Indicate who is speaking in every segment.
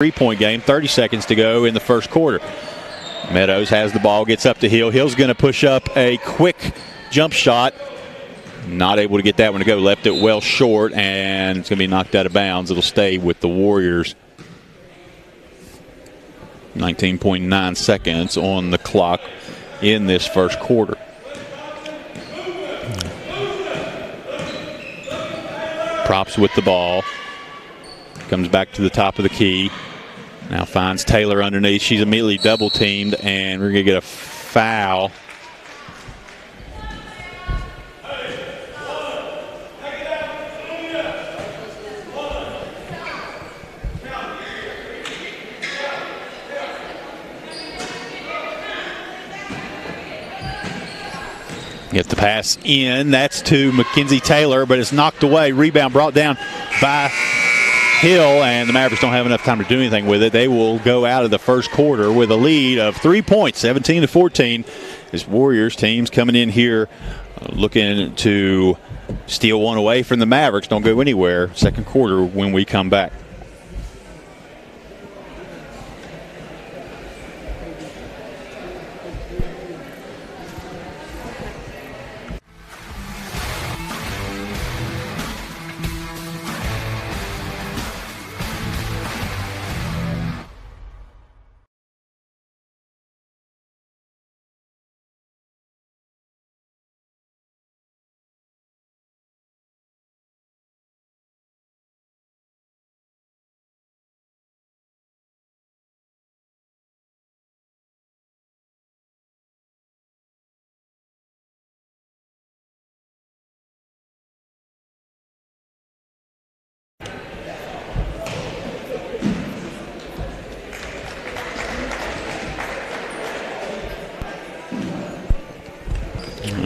Speaker 1: 3-point game, 30 seconds to go in the first quarter. Meadows has the ball, gets up to Hill. Hill's going to push up a quick jump shot. Not able to get that one to go. Left it well short, and it's going to be knocked out of bounds. It'll stay with the Warriors. 19.9 seconds on the clock in this first quarter. Props with the ball. Comes back to the top of the key. Now finds Taylor underneath. She's immediately double teamed, and we're going to get a foul. Gets the pass in. That's to Mackenzie Taylor, but it's knocked away. Rebound brought down by Hill, and the Mavericks don't have enough time to do anything with it. They will go out of the first quarter with a lead of 3 points, 17-14. This Warriors team's coming in here looking to steal one away from the Mavericks. Don't go anywhere. Second quarter when we come back.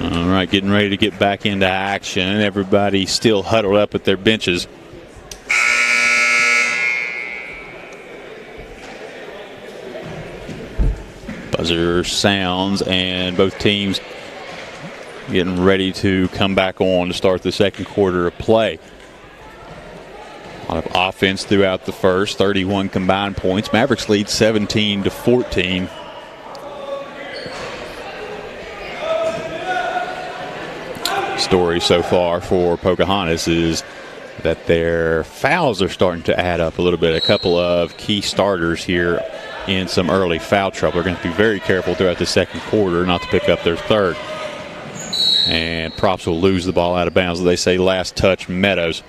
Speaker 1: All right, getting ready to get back into action. Everybody still huddled up at their benches. Buzzer sounds, and both teams getting ready to come back on to start the second quarter of play. A lot of offense throughout the first, 31 combined points. Mavericks lead 17-14. Story so far for Pocahontas is that their fouls are starting to add up a little bit. A couple of key starters here in some early foul trouble. They're going to be very careful throughout the second quarter not to pick up their third. And Props will lose the ball out of bounds. They say last touch Meadows.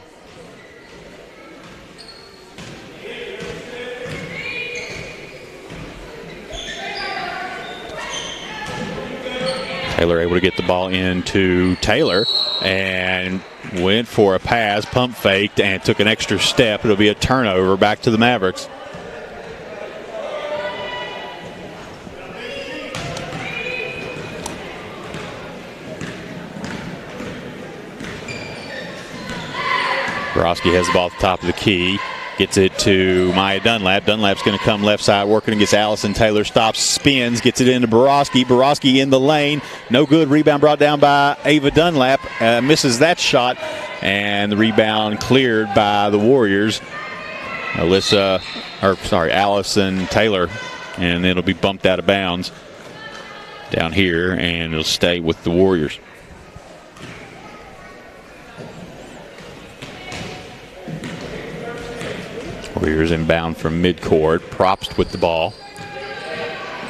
Speaker 1: Taylor able to get the ball into Taylor and went for a pass, pump faked, and took an extra step. It'll be a turnover back to the Mavericks. Borowski has the ball at the top of the key. Gets it to Maya Dunlap. Dunlap's going to come left side, working against Allison Taylor. Stops, spins, gets it into Borowski. Borowski in the lane. No good. Rebound brought down by Ava Dunlap. Misses that shot. And the rebound cleared by the Warriors. Allison Taylor. And it'll be bumped out of bounds down here. And it'll stay with the Warriors. Warriors inbound from midcourt. Props with the ball.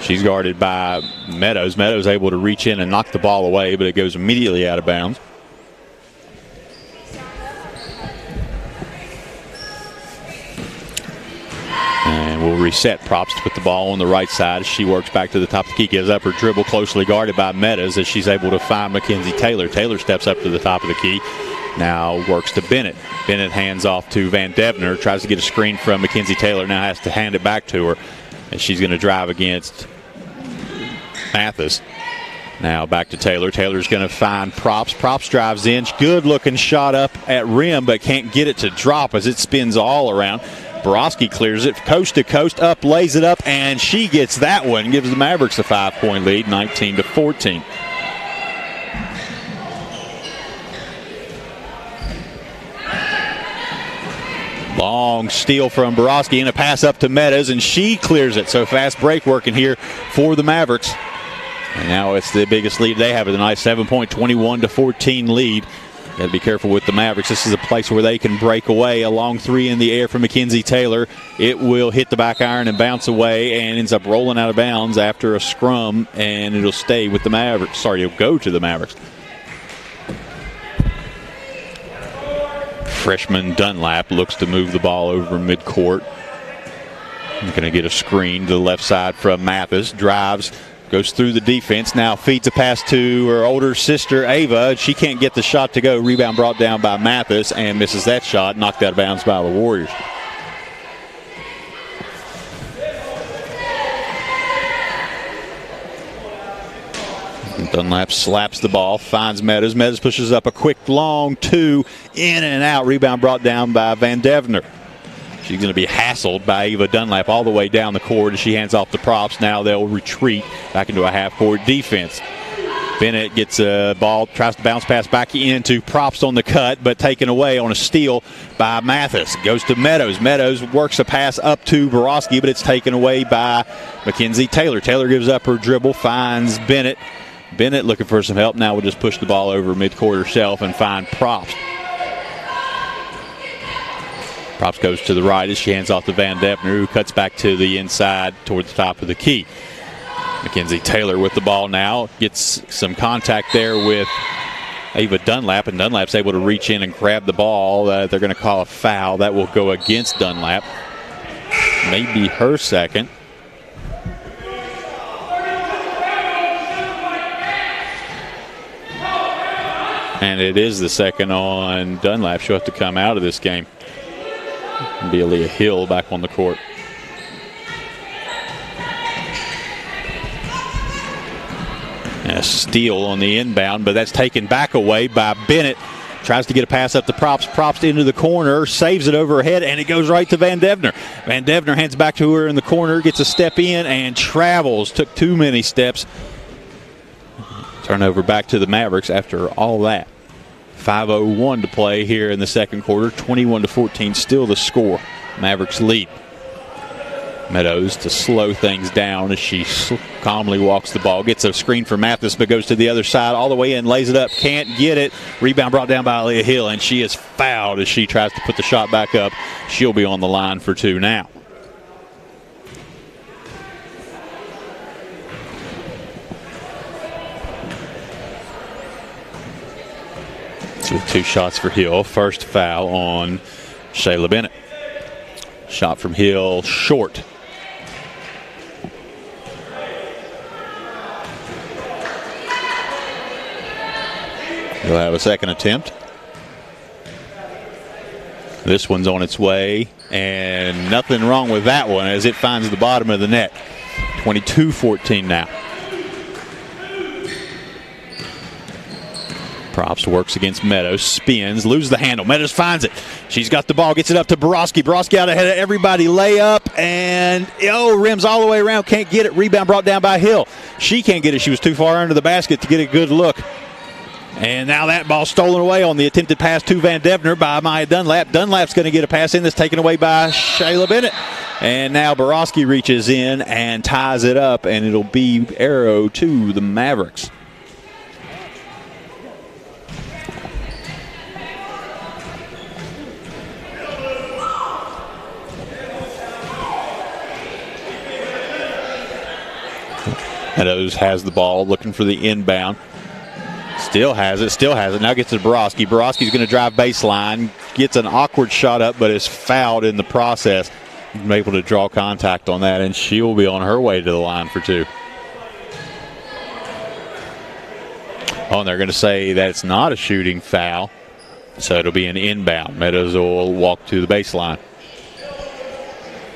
Speaker 1: She's guarded by Meadows. Meadows able to reach in and knock the ball away, but it goes immediately out of bounds. And we'll reset. Props with the ball on the right side as she works back to the top of the key. Gives up her dribble, closely guarded by Meadows as she's able to find Mackenzie Taylor. Taylor steps up to the top of the key. Now works to Bennett. Bennett hands off to Van Devner. Tries to get a screen from Mackenzie Taylor. Now has to hand it back to her. And she's going to drive against Mathis. Now back to Taylor. Taylor's going to find Props. Props drives in. Good looking shot up at rim, but can't get it to drop as it spins all around. Borowski clears it coast to coast, up, lays it up, and she gets that one. Gives the Mavericks a 5-point lead, 19-14. Long long steal from Borowski and a pass up to Meadows, and she clears it. So fast break working here for the Mavericks. And now it's the biggest lead they have tonight, 7-point, 21-14 lead. Got to be careful with the Mavericks. This is a place where they can break away. A long three in the air from Mackenzie Taylor. It will hit the back iron and bounce away and ends up rolling out of bounds after a scrum, and it'll stay with the Mavericks. Sorry, it'll go to the Mavericks. Freshman Dunlap looks to move the ball over midcourt. Going to get a screen to the left side from Mathis. Drives. Goes through the defense, now feeds a pass to her older sister, Ava. She can't get the shot to go. Rebound brought down by Mathis and misses that shot, knocked out of bounds by the Warriors. Dunlap slaps the ball, finds Meadows. Meadows pushes up a quick, long two, in and out. Rebound brought down by Van Devner. She's going to be hassled by Ava Dunlap all the way down the court as she hands off the Props. Now they'll retreat back into a half-court defense. Bennett gets a ball, tries to bounce pass back into Props on the cut, but taken away on a steal by Mathis. Goes to Meadows. Meadows works a pass up to Borowski, but it's taken away by Mackenzie Taylor. Taylor gives up her dribble, finds Bennett. Bennett looking for some help. Now will just push the ball over midcourt herself and find Props. Props goes to the right as she hands off to Van Devner, who cuts back to the inside toward the top of the key. Mackenzie Taylor with the ball now. Gets some contact there with Ava Dunlap, and Dunlap's able to reach in and grab the ball. They're going to call a foul. That will go against Dunlap. Maybe her second. And it is the second on Dunlap. She'll have to come out of this game. Be Aaliyah Hill back on the court. And a steal on the inbound, but that's taken back away by Bennett. Tries to get a pass up to Props. Props into the corner, saves it over her head, and it goes right to Van Devner. Van Devner hands back to her in the corner, gets a step in, and travels. Took too many steps. Turnover back to the Mavericks after all that. 5:01 to play here in the second quarter. 21-14 still the score. Mavericks lead. Meadows to slow things down as she calmly walks the ball. Gets a screen for Mathis, but goes to the other side all the way in. Lays it up. Can't get it. Rebound brought down by Aaliyah Hill, and she is fouled as she tries to put the shot back up. She'll be on the line for two now. So 2 shots for Hill. First foul on Shayla Bennett. Shot from Hill short. He'll have a second attempt. This one's on its way, and nothing wrong with that one as it finds the bottom of the net. 22-14 now. Props works against Meadows, spins, loses the handle. Meadows finds it. She's got the ball, gets it up to Borowski. Borowski out ahead of everybody, layup, and rims all the way around, can't get it. Rebound brought down by Hill. She can't get it. She was too far under the basket to get a good look. And now that ball stolen away on the attempted pass to Van Devner by Maya Dunlap. Dunlap's going to get a pass in that's taken away by Shayla Bennett. And now Borowski reaches in and ties it up, and it'll be arrow to the Mavericks. Meadows has the ball, looking for the inbound. Still has it. Now gets to Borowski. Borowski's going to drive baseline. Gets an awkward shot up, but is fouled in the process. Able to draw contact on that, and she'll be on her way to the line for two. Oh, and they're going to say that it's not a shooting foul, so it'll be an inbound. Meadows will walk to the baseline.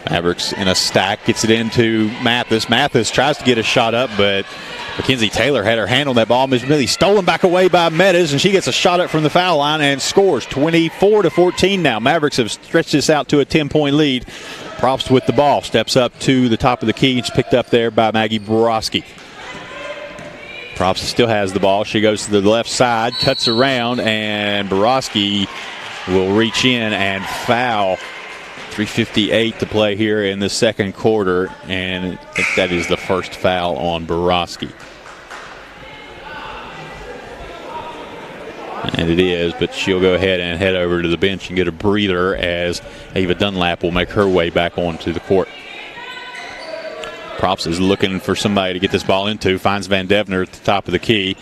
Speaker 1: Mavericks in a stack, gets it into Mathis. Mathis tries to get a shot up, but Mackenzie Taylor had her hand on that ball. Really stolen back away by Meadows, and she gets a shot up from the foul line and scores. 24-14 now. Mavericks have stretched this out to a 10-point lead. Props with the ball. Steps up to the top of the key. It's picked up there by Maggie Borowski. Props still has the ball. She goes to the left side, cuts around, and Borowski will reach in and foul 3:58 to play here in the second quarter, and I think that is the first foul on Borowski. And it is, but she'll go ahead and head over to the bench and get a breather as Ava Dunlap will make her way back onto the court. Props is looking for somebody to get this ball into, finds Van Devner at the top of the key.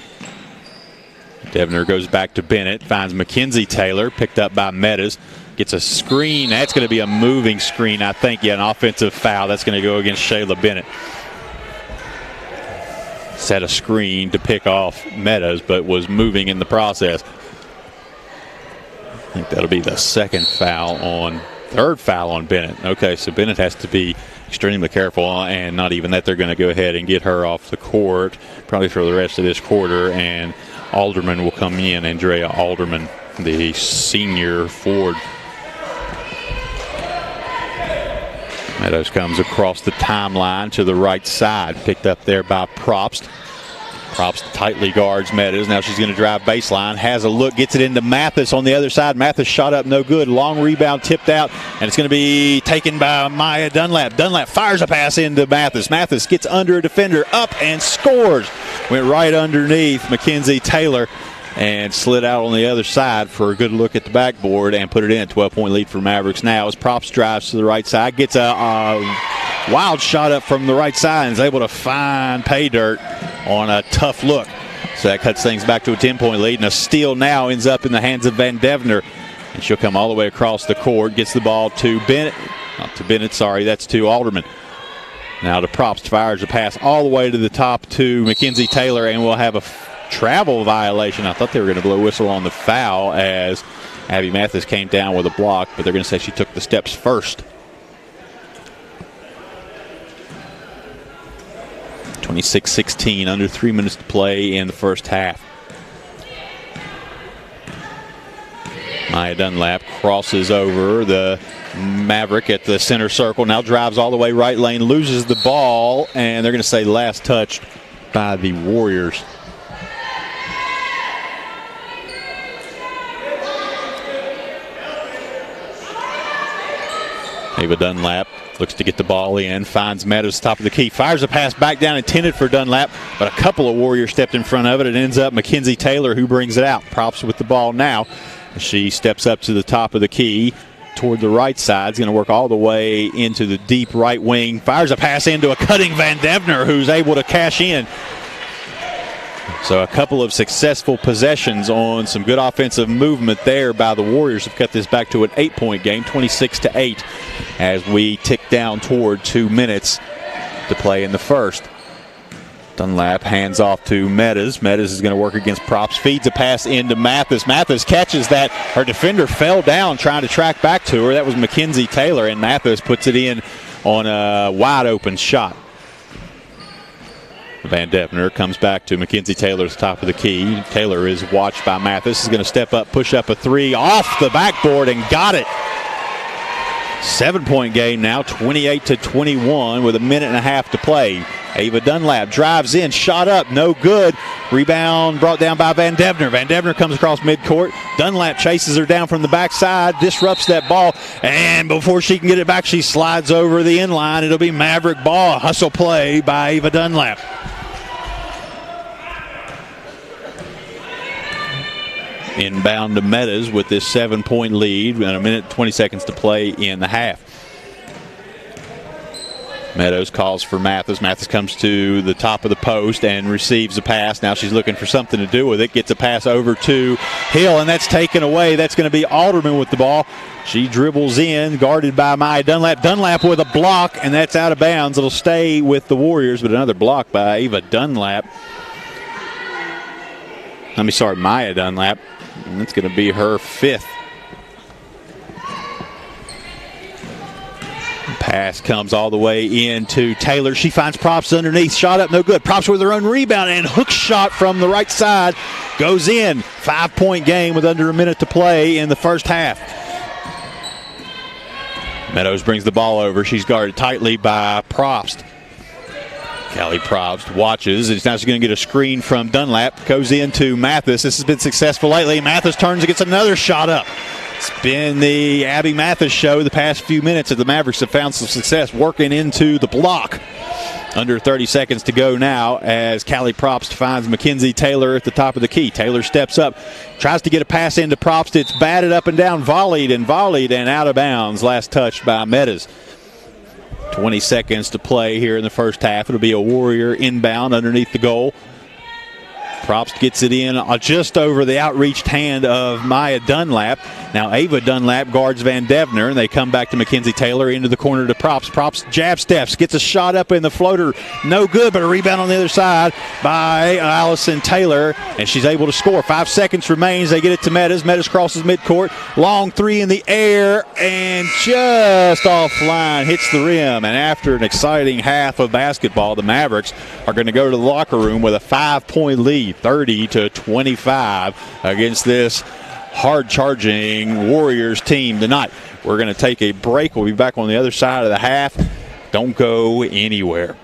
Speaker 1: Devner goes back to Bennett, finds Mackenzie Taylor, picked up by Meadows. Gets a screen. That's going to be a moving screen, I think. Yeah, an offensive foul. That's going to go against Shayla Bennett. Set a screen to pick off Meadows, but was moving in the process. I think that'll be the third foul on Bennett. Okay, so Bennett has to be extremely careful, and not even that, they're going to go ahead and get her off the court probably for the rest of this quarter, and Alderman will come in, Andrea Alderman, the senior forward. Meadows comes across the timeline to the right side, picked up there by Probst. Probst tightly guards Meadows. Now she's going to drive baseline, has a look, gets it into Mathis on the other side. Mathis shot up, no good. Long rebound tipped out, and it's going to be taken by Maya Dunlap. Dunlap fires a pass into Mathis. Mathis gets under a defender, up and scores. Went right underneath Mackenzie Taylor and slid out on the other side for a good look at the backboard and put it in. 12-point lead for Mavericks now as Props drives to the right side, gets a wild shot up from the right side and is able to find pay dirt on a tough look. So that cuts things back to a 10-point lead, and a steal now ends up in the hands of Van Devner. And she'll come all the way across the court, gets the ball to Bennett. Not to Bennett, sorry, that's to Alderman. Now to Props, fires a pass all the way to the top to Mackenzie Taylor, and we'll have a travel violation. I thought they were going to blow a whistle on the foul as Abby Mathis came down with a block, but they're going to say she took the steps first. 26-16, under 3 minutes to play in the first half. Maya Dunlap crosses over the Maverick at the center circle, now drives all the way right lane, loses the ball, and they're going to say last touched by the Warriors. Ava Dunlap looks to get the ball in, finds Meadows top of the key, fires a pass back down intended for Dunlap, but a couple of Warriors stepped in front of it. It ends up Mackenzie Taylor who brings it out. Props with the ball now. She steps up to the top of the key toward the right side. Is going to work all the way into the deep right wing. Fires a pass into a cutting Van Devner who's able to cash in. So a couple of successful possessions on some good offensive movement there by the Warriors have cut this back to an 8-point game, 26-8, as we tick down toward 2 minutes to play in the first. Dunlap hands off to Meadows. Meadows is going to work against Props, feeds a pass into Mathis. Mathis catches that. Her defender fell down trying to track back to her. That was Mackenzie Taylor, and Mathis puts it in on a wide open shot. Van Devner comes back to Mackenzie Taylor's top of the key. Taylor is watched by Mathis. Is going to step up, push up a three off the backboard and got it. 7-point game now, 28-21 with a minute and a half to play. Ava Dunlap drives in, shot up, no good. Rebound brought down by Van Devner. Van Devner comes across midcourt. Dunlap chases her down from the backside, disrupts that ball, and before she can get it back, she slides over the inline. It'll be Maverick ball. Hustle play by Ava Dunlap. Inbound to Meadows with this 7-point lead and a minute 20 seconds to play in the half. Meadows calls for Mathis. Mathis comes to the top of the post and receives a pass. Now she's looking for something to do with it. Gets a pass over to Hill, and that's taken away. That's going to be Alderman with the ball. She dribbles in, guarded by Maya Dunlap. Dunlap with a block, and that's out of bounds. It'll stay with the Warriors, but another block by Ava Dunlap. Maya Dunlap. And that's going to be her fifth. Pass comes all the way into Taylor. She finds Props underneath. Shot up, no good. Props with her own rebound, and hook shot from the right side goes in. 5-point game with under a minute to play in the first half. Meadows brings the ball over. She's guarded tightly by Props. Callie Probst watches. Now she's going to get a screen from Dunlap. Goes into Mathis. This has been successful lately. Mathis turns and gets another shot up. Been the Abby Mathis show the past few minutes as the Mavericks have found some success working into the block. Under 30 seconds to go now as Callie Probst finds Mackenzie Taylor at the top of the key. Taylor steps up, tries to get a pass into Probst. It's batted up and down, volleyed and out of bounds. Last touch by Meadows. 20 seconds to play here in the first half. It'll be a Warrior inbound underneath the goal. Probst gets it in just over the outreached hand of Maya Dunlap. Now Ava Dunlap guards Van Devner, and they come back to Mackenzie Taylor into the corner to Probst. Probst jab steps, gets a shot up in the floater. No good, but a rebound on the other side by Allison Taylor, and she's able to score. 5 seconds remains. They get it to Meadows. Meadows crosses midcourt. Long three in the air, and just offline, hits the rim. And after an exciting half of basketball, the Mavericks are going to go to the locker room with a 5-point lead. 30-25 against this hard-charging Warriors team tonight. We're going to take a break. We'll be back on the other side of the half. Don't go anywhere.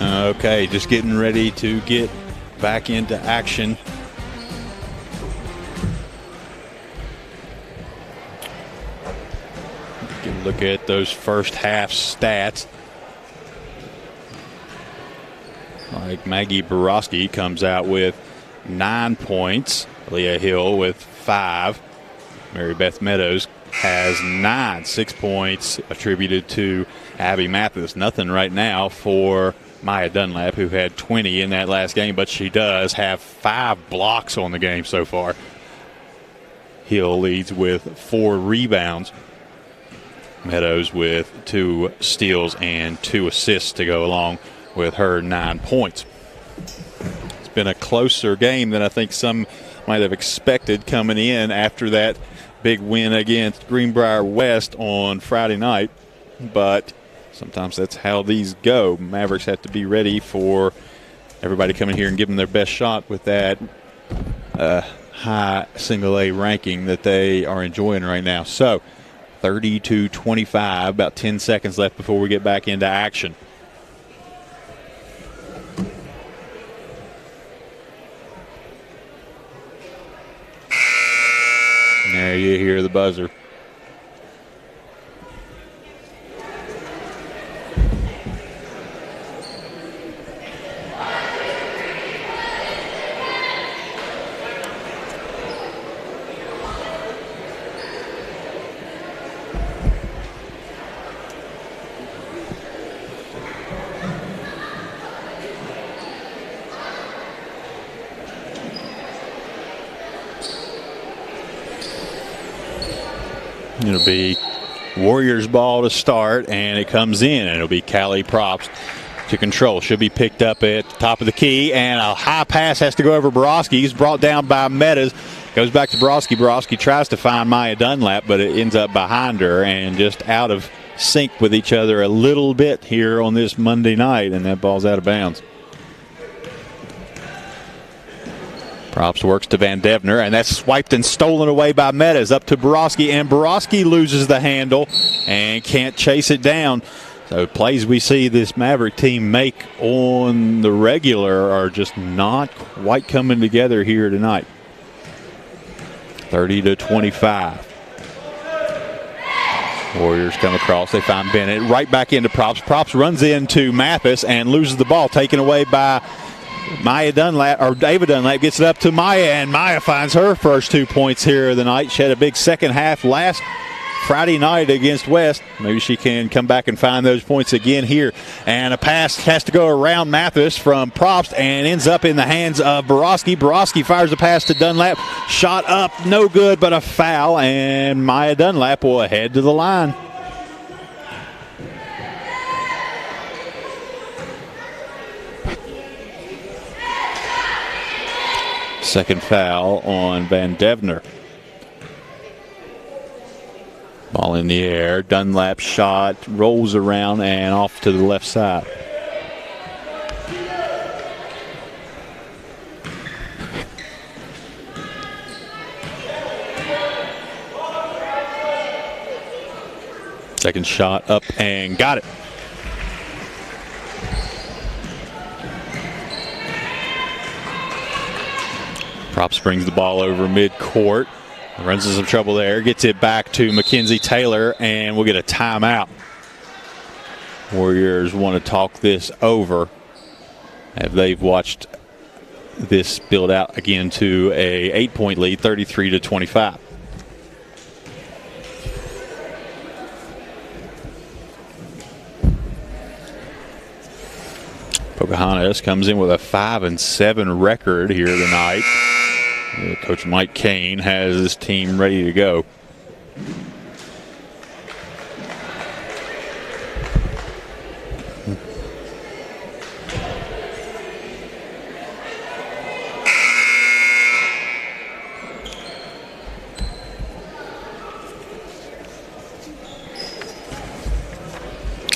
Speaker 1: Okay, just getting ready to get back into action. Get a look at those first half stats. Like Maggie Borowski comes out with 9 points. Leah Hill with 5. Mary Beth Meadows has 9. 6 points attributed to Abby Mathis. Nothing right now for Maya Dunlap, who had 20 in that last game, but she does have 5 blocks on the game so far. Hill leads with 4 rebounds. Meadows with 2 steals and 2 assists to go along with her 9 points. It's been a closer game than I think some might have expected coming in after that big win against Greenbrier West on Friday night. But sometimes that's how these go. Mavericks have to be ready for everybody coming here and giving their best shot with that high single A ranking that they are enjoying right now. So 30-25, about 10 seconds left before we get back into action. There you hear the buzzer. It'll be Warriors ball to start, and it comes in, and it'll be Callie Props to control. Should be picked up at the top of the key, and a high pass has to go over Borowski. He's brought down by Meadows. Goes back to Borowski. Borowski tries to find Maya Dunlap, but it ends up behind her and just out of sync with each other a little bit here on this Monday night, and that ball's out of bounds. Props works to Van Devner, and that's swiped and stolen away by Meadows. Up to Borowski, and Borowski loses the handle and can't chase it down. So plays we see this Maverick team make on the regular are just not quite coming together here tonight. 30-25. Warriors come across. They find Bennett. Right back into Props. Props runs into Mathis and loses the ball, taken away by Maya Dunlap, or David Dunlap gets it up to Maya, and Maya finds her first 2 points here of the night. She had a big second half last Friday night against West. Maybe she can come back and find those points again here. And a pass has to go around Mathis from Props and ends up in the hands of Borowski. Borowski fires a pass to Dunlap. Shot up, no good, but a foul, and Maya Dunlap will head to the line. Second foul on Van Devner. Ball in the air. Dunlap shot, rolls around and off to the left side. Second shot up and got it. Props brings the ball over midcourt. Runs into some trouble there. Gets it back to Mackenzie Taylor, and we'll get a timeout. Warriors want to talk this over as they've watched this build out again to a 8-point lead, 33-25. Pocahontas comes in with a 5-7 record here tonight. Coach Mike Kane has his team ready to go.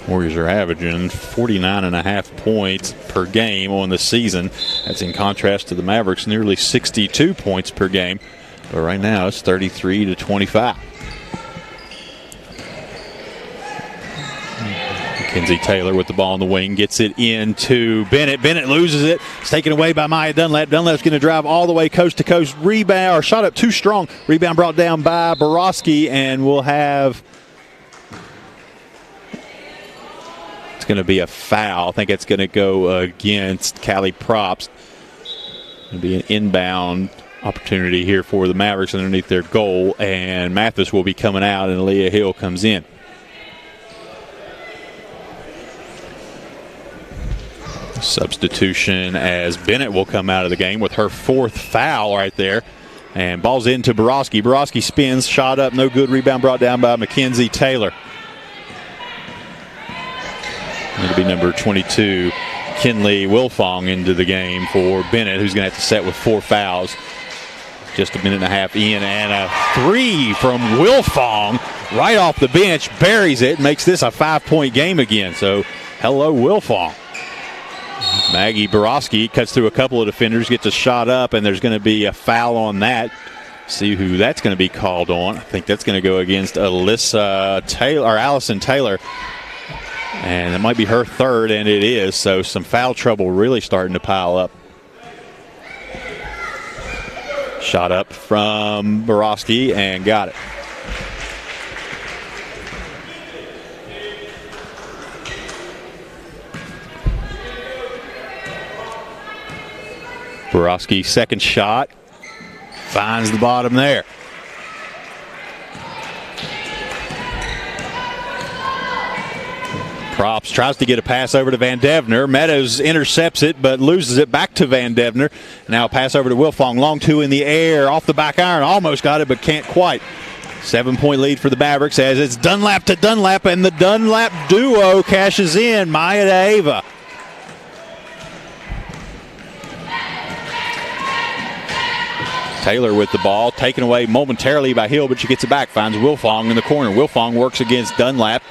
Speaker 1: Warriors are averaging 49.5 points per game on the season. That's in contrast to the Mavericks, nearly 62 points per game. But right now it's 33-25. Mackenzie Taylor with the ball on the wing, gets it into Bennett. Bennett loses it. It's taken away by Maya Dunlap. Dunlap's going to drive all the way coast to coast. Rebound, or shot up too strong. Rebound brought down by Borowski, and we'll have... It's going to be a foul. I think it's going to go against Callie Probst. It'll be an inbound opportunity here for the Mavericks underneath their goal, and Mathis will be coming out, and Leah Hill comes in. Substitution as Bennett will come out of the game with her 4th foul right there. And ball's into Borowski. Borowski spins, shot up, no good. Rebound brought down by Mackenzie Taylor. It'll be number 22, Kinley Wilfong, into the game for Bennett, who's going to have to set with 4 fouls. Just a minute and a half in, and a 3 from Wilfong right off the bench, buries it, makes this a 5-point game again. So, hello, Wilfong. Maggie Borowski cuts through a couple of defenders, gets a shot up, and there's going to be a foul on that. See who that's going to be called on. I think that's going to go against Allison Taylor. And it might be her 3rd, and it is. So some foul trouble really starting to pile up. Shot up from Borowski and got it. Borowski, second shot, finds the bottom there. Probst tries to get a pass over to Van Devner. Meadows intercepts it, but loses it back to Van Devner. Now a pass over to Wilfong. Long 2 in the air, off the back iron. Almost got it, but can't quite. 7-point lead for the Mavericks as it's Dunlap to Dunlap, and the Dunlap duo cashes in. Maya to Ava. Taylor with the ball, taken away momentarily by Hill, but she gets it back, finds Wilfong in the corner. Wilfong works against Dunlap.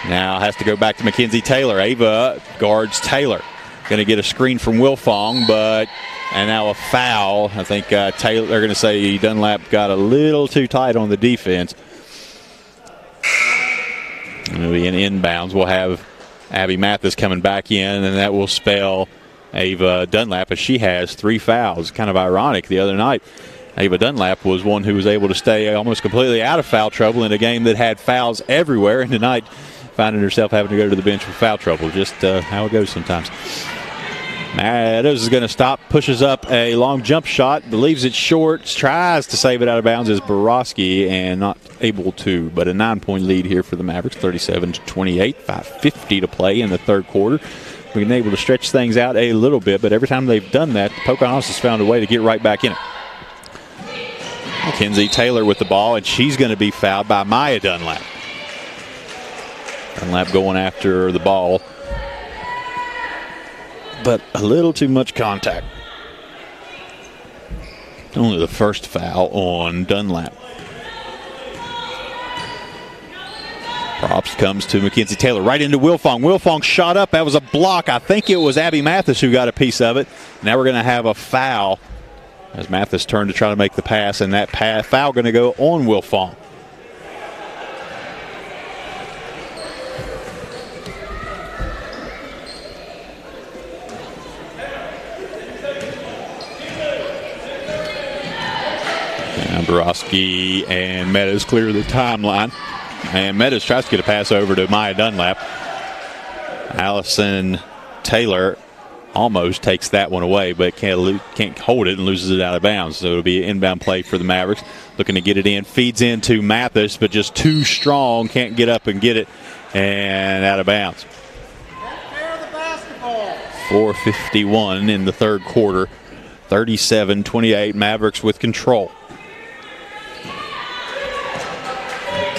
Speaker 1: Now has to go back to Mackenzie Taylor. Ava guards Taylor. Going to get a screen from Wilfong, and now a foul. I think Taylor, they're going to say Dunlap got a little too tight on the defense. It'll be an inbounds. We'll have Abby Mathis coming back in, and that will spell Ava Dunlap, as she has 3 fouls. Kind of ironic. The other night, Ava Dunlap was one who was able to stay almost completely out of foul trouble in a game that had fouls everywhere, and tonight finding herself having to go to the bench with foul trouble. Just how it goes sometimes. Meadows is going to stop, pushes up a long jump shot, believes it's short, tries to save it out of bounds as Borowski, and not able to. But a 9-point lead here for the Mavericks, 37-28, 5:50 to play in the third quarter. We've been able to stretch things out a little bit, but every time they've done that, Pocahontas has found a way to get right back in it. Mackenzie Taylor with the ball, and she's going to be fouled by Maya Dunlap. Dunlap going after the ball, but a little too much contact. Only the first foul on Dunlap. Props comes to Mackenzie Taylor, right into Wilfong. Wilfong shot up. That was a block. I think it was Abby Mathis who got a piece of it. Now we're going to have a foul as Mathis turned to try to make the pass, and that foul going to go on Wilfong. Borowski and Meadows clear the timeline. And Meadows tries to get a pass over to Maya Dunlap. Allison Taylor almost takes that one away, but can't hold it and loses it out of bounds. So it'll be an inbound play for the Mavericks. Looking to get it in. Feeds into Mathis, but just too strong. Can't get up and get it. And out of bounds. 4:51 in the third quarter. 37-28. Mavericks with control.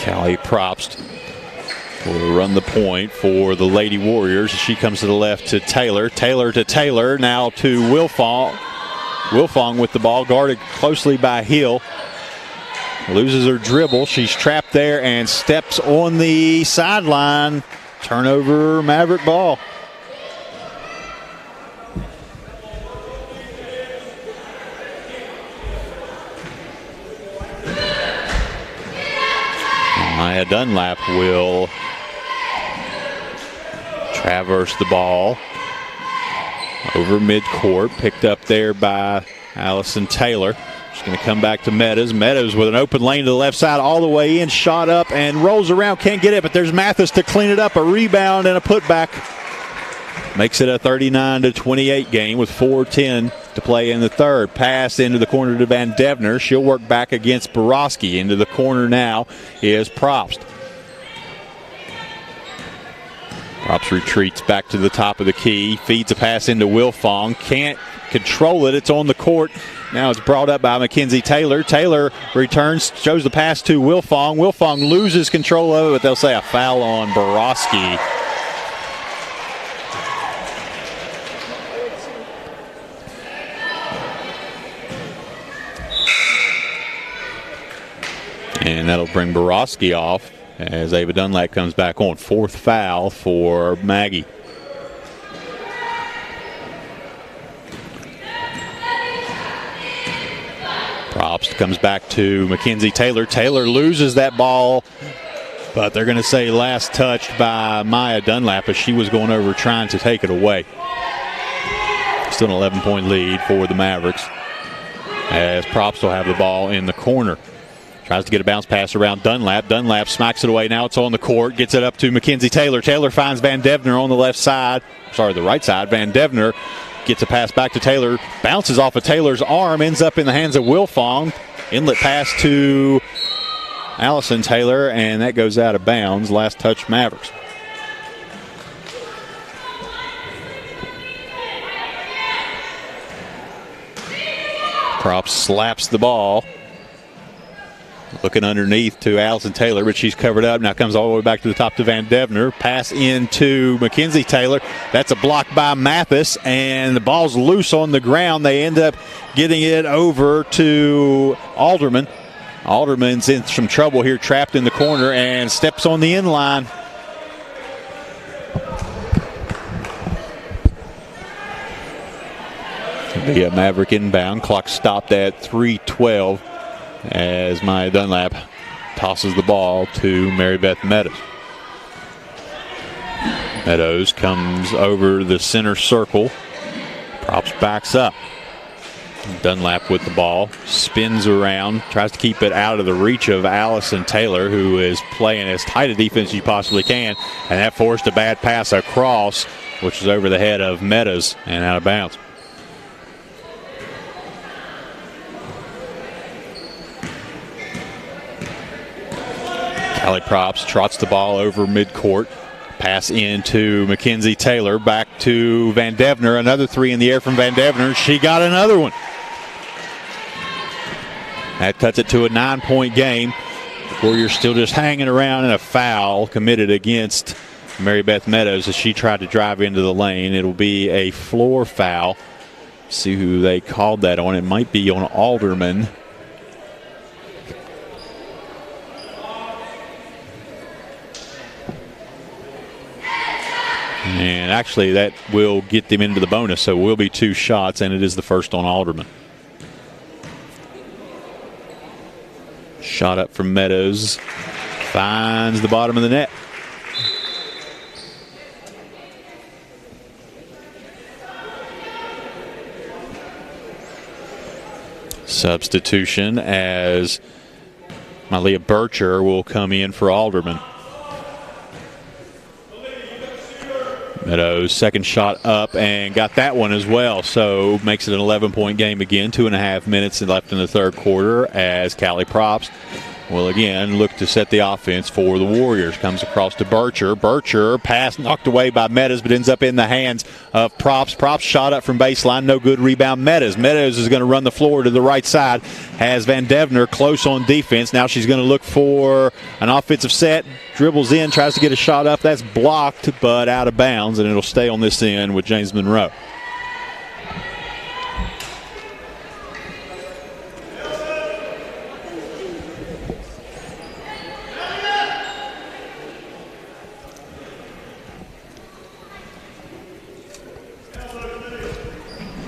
Speaker 1: Callie Probst will run the point for the Lady Warriors. She comes to the left to Taylor. Taylor to Taylor. Now to Wilfong. Wilfong with the ball, guarded closely by Hill. Loses her dribble. She's trapped there and steps on the sideline. Turnover, Maverick ball. Maya Dunlap will traversed the ball over midcourt, picked up there by Allison Taylor. She's going to come back to Meadows. Meadows with an open lane to the left side, all the way in, shot up and rolls around, can't get it, but there's Mathis to clean it up. A rebound and a putback. Makes it a 39-28 game with 4:10 to play in the third. Pass into the corner to Van Devner. She'll work back against Borowski. Into the corner now is Probst. Probst retreats back to the top of the key. Feeds a pass into Wilfong. Can't control it. It's on the court. Now it's brought up by Mackenzie Taylor. Taylor returns, shows the pass to Wilfong. Wilfong loses control of it, but they'll say a foul on Borowski. And that'll bring Borowski off as Ava Dunlap comes back on. Fourth foul for Maggie. Probst comes back to Mackenzie Taylor. Taylor loses that ball, but they're going to say last touched by Maya Dunlap as she was going over trying to take it away. Still an 11-point lead for the Mavericks as Probst will have the ball in the corner. Tries to get a bounce pass around Dunlap. Dunlap smacks it away. Now it's on the court. Gets it up to Mackenzie Taylor. Taylor finds Van Devner on the left side. Sorry, the right side. Van Devner gets a pass back to Taylor. Bounces off of Taylor's arm. Ends up in the hands of Wilfong. Inlet pass to Allison Taylor. And that goes out of bounds. Last touch Mavericks. Probst slaps the ball. Looking underneath to Allison Taylor, but she's covered up. Now comes all the way back to the top to Van Devner. Pass into Mackenzie Taylor. That's a block by Mathis, and the ball's loose on the ground. They end up getting it over to Alderman. Alderman's in some trouble here, trapped in the corner, and steps on the end line. It'll be a Maverick inbound. Clock stopped at 3:12. As Maya Dunlap tosses the ball to Mary Beth Meadows. Meadows comes over the center circle. Probst backs up. Dunlap with the ball. Spins around. Tries to keep it out of the reach of Allison Taylor, who is playing as tight a defense as you possibly can. And that forced a bad pass across, which is over the head of Meadows and out of bounds. Callie Probst trots the ball over midcourt. Pass into Mackenzie Taylor. Back to Van Devner. Another three in the air from Van Devner. She got another one. That cuts it to a 9-point game. Warriors still just hanging around, and a foul committed against Mary Beth Meadows as she tried to drive into the lane. It'll be a floor foul. See who they called that on. It might be on Alderman. And actually, that will get them into the bonus, so it will be 2 shots, and it is the first on Alderman. Shot up from Meadows. Finds the bottom of the net. Substitution as Malia Bircher will come in for Alderman. Meadows, second shot up and got that one as well. So makes it an 11-point game again. 2.5 minutes left in the third quarter as Callie Probst will again look to set the offense for the Warriors. Comes across to Bircher. Bircher, pass knocked away by Meadows, but ends up in the hands of Probst. Probst shot up from baseline. No good. Rebound Meadows. Meadows is going to run the floor to the right side. Has Van Devner close on defense. Now she's going to look for an offensive set. Dribbles in, tries to get a shot up. That's blocked, but out of bounds, and it'll stay on this end with James Monroe.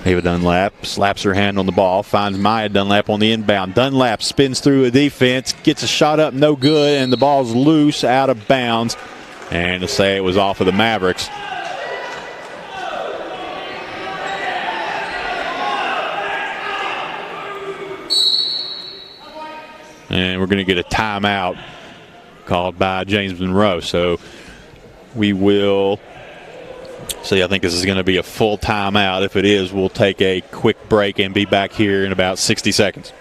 Speaker 1: Ava Dunlap slaps her hand on the ball, finds Maya Dunlap on the inbound. Dunlap spins through a defense, gets a shot up, no good, and the ball's loose, out of bounds. And to say it was off of the Mavericks. And we're going to get a timeout called by James Monroe. So we will see. I think this is going to be a full timeout. If it is, we'll take a quick break and be back here in about 60 seconds.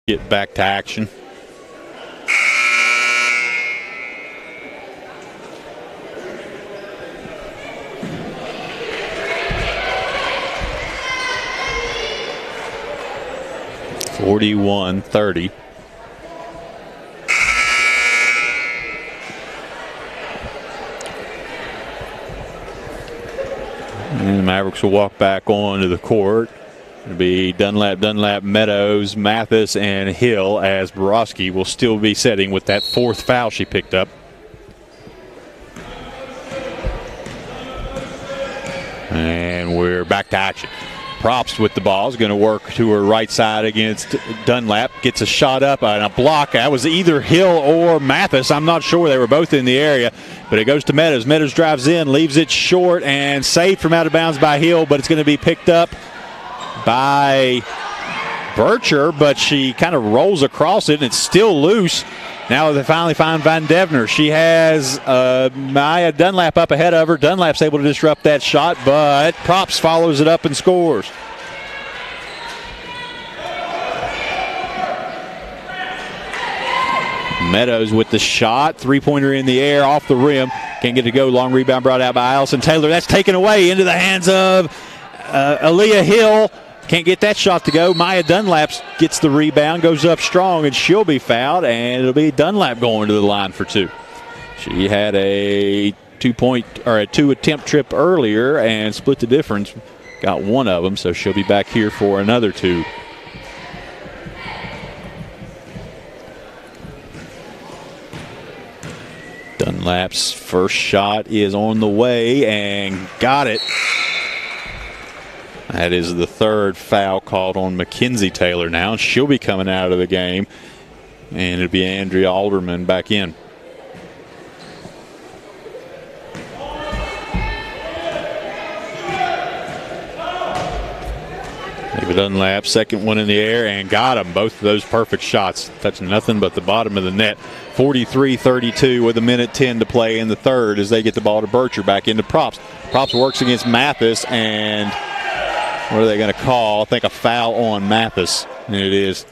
Speaker 1: Get back to action. (41-30). And the Mavericks will walk back onto the court. It'll be Dunlap, Meadows, Mathis, and Hill, as Borowski will still be setting with that fourth foul she picked up. And we're back to action. Probst with the ball is going to work to her right side against Dunlap. Gets a shot up and a block. That was either Hill or Mathis. I'm not sure. They were both in the area. But it goes to Meadows. Meadows drives in, leaves it short, and saved from out of bounds by Hill. But it's going to be picked up by Bircher, but she kind of rolls across it, and it's still loose. Now they finally find Van Devner. She has Maya Dunlap up ahead of her. Dunlap's able to disrupt that shot, but Probst follows it up and scores. Meadows with the shot. Three-pointer in the air, off the rim. Can't get it to go. Long rebound brought out by Allison Taylor. That's taken away into the hands of Aaliyah Hill. Can't get that shot to go. Maya Dunlap gets the rebound, goes up strong, and she'll be fouled, and it'll be Dunlap going to the line for two. She had a two-attempt trip earlier and split the difference. Got one of them, so she'll be back here for another two. Dunlap's first shot is on the way and got it. That is the third foul called on Mackenzie Taylor now. She'll be coming out of the game, and it'll be Andrea Alderman back in. David Dunlap, second one in the air, and got them. Both of those perfect shots, touching nothing but the bottom of the net. 43-32 with 1:10 to play in the third as they get the ball to Bircher, back into Probst. Probst works against Mathis, and what are they going to call? I think a foul on Mathis, and it is.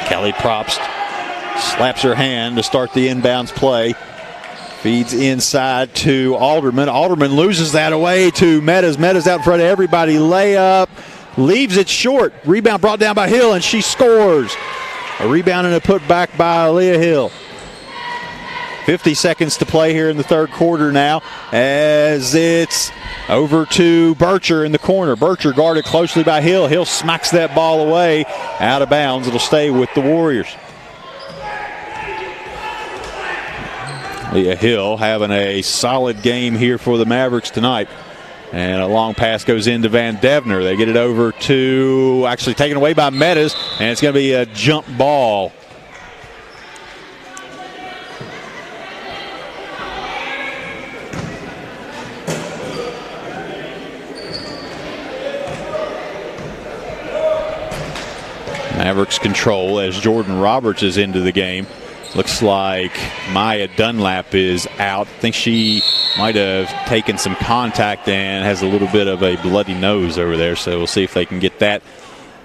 Speaker 1: Kelly Probst slaps her hand to start the inbounds play. Feeds inside to Alderman. Alderman loses that away to Meadows. Meadows out in front of everybody. Layup. Leaves it short. Rebound brought down by Hill, and she scores. A rebound and a putback by Aaliyah Hill. 50 seconds to play here in the third quarter now, as it's over to Bircher in the corner. Bircher guarded closely by Hill. Hill smacks that ball away out of bounds. It'll stay with the Warriors. Aaliyah Hill having a solid game here for the Mavericks tonight. And a long pass goes into Van Devner. They get it over to, actually taken away by Meadows, and it's going to be a jump ball. Mavericks control as Jordan Roberts is into the game. Looks like Maya Dunlap is out. I think she might have taken some contact and has a little bit of a bloody nose over there. So we'll see if they can get that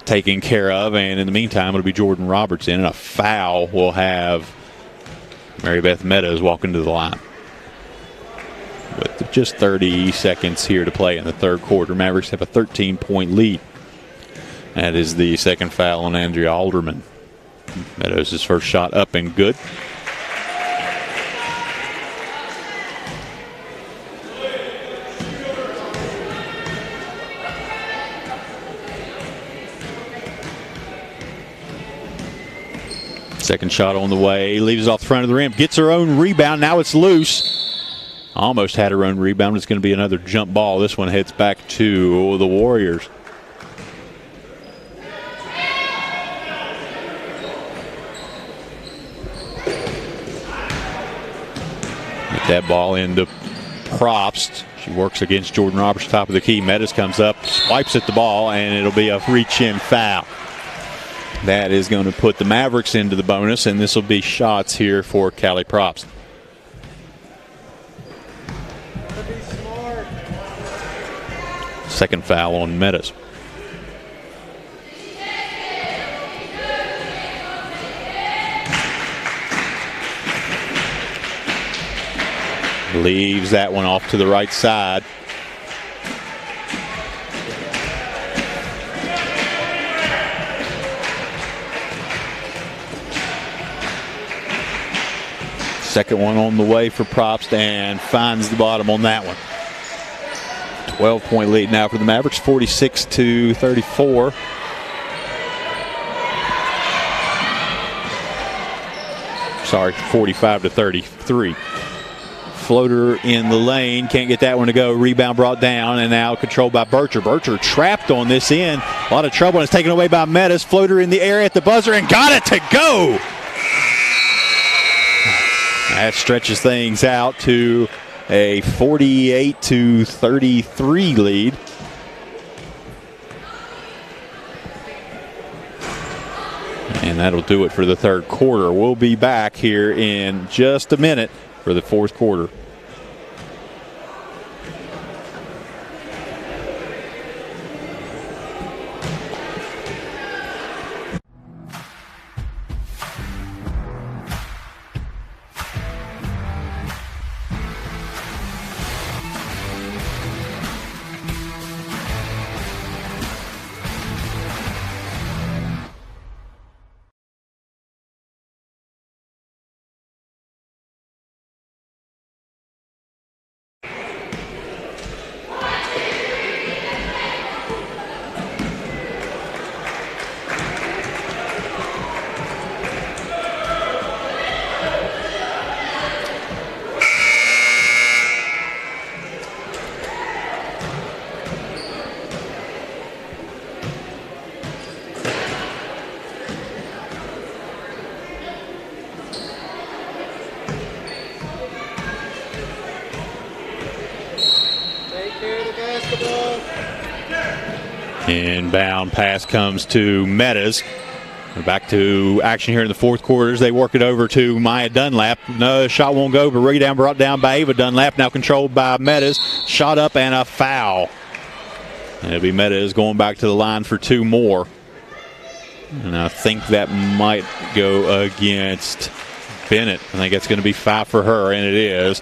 Speaker 1: taken care of. And in the meantime, it'll be Jordan Roberts in. And a foul will have Mary Beth Meadows walking to the line. With just 30 seconds here to play in the third quarter, Mavericks have a 13-point lead. That is the second foul on Andrea Alderman. Meadows' first shot up and good. Second shot on the way, leaves it off the front of the rim, gets her own rebound. Now it's loose. Almost had her own rebound. It's going to be another jump ball. This one heads back to the Warriors. Get that ball into Probst. She works against Jordan Roberts, top of the key. Meadows comes up, swipes at the ball, and it'll be a reach-in foul. That is going to put the Mavericks into the bonus, and this will be shots here for Callie Probst. Second foul on Meadows. Leaves that one off to the right side. Second one on the way for Probst, and finds the bottom on that one. 12-point lead now for the Mavericks, 46-34. Sorry, 45-33. Floater in the lane, can't get that one to go. Rebound brought down, and now controlled by Bircher. Bircher trapped on this end. A lot of trouble, and it's taken away by Meadows. Floater in the air at the buzzer, and got it to go. That stretches things out to a 48-33 lead. And that'll do it for the third quarter. We'll be back here in just a minute for the fourth quarter. Inbound pass comes to Meadows. We're back to action here in the fourth quarter as they work it over to Maya Dunlap. No, shot won't go, but rebound brought down by Ava Dunlap, now controlled by Meadows. Shot up and a foul. And it'll be Meadows going back to the line for two more. And I think that might go against Bennett. I think it's going to be 5 for her, and it is.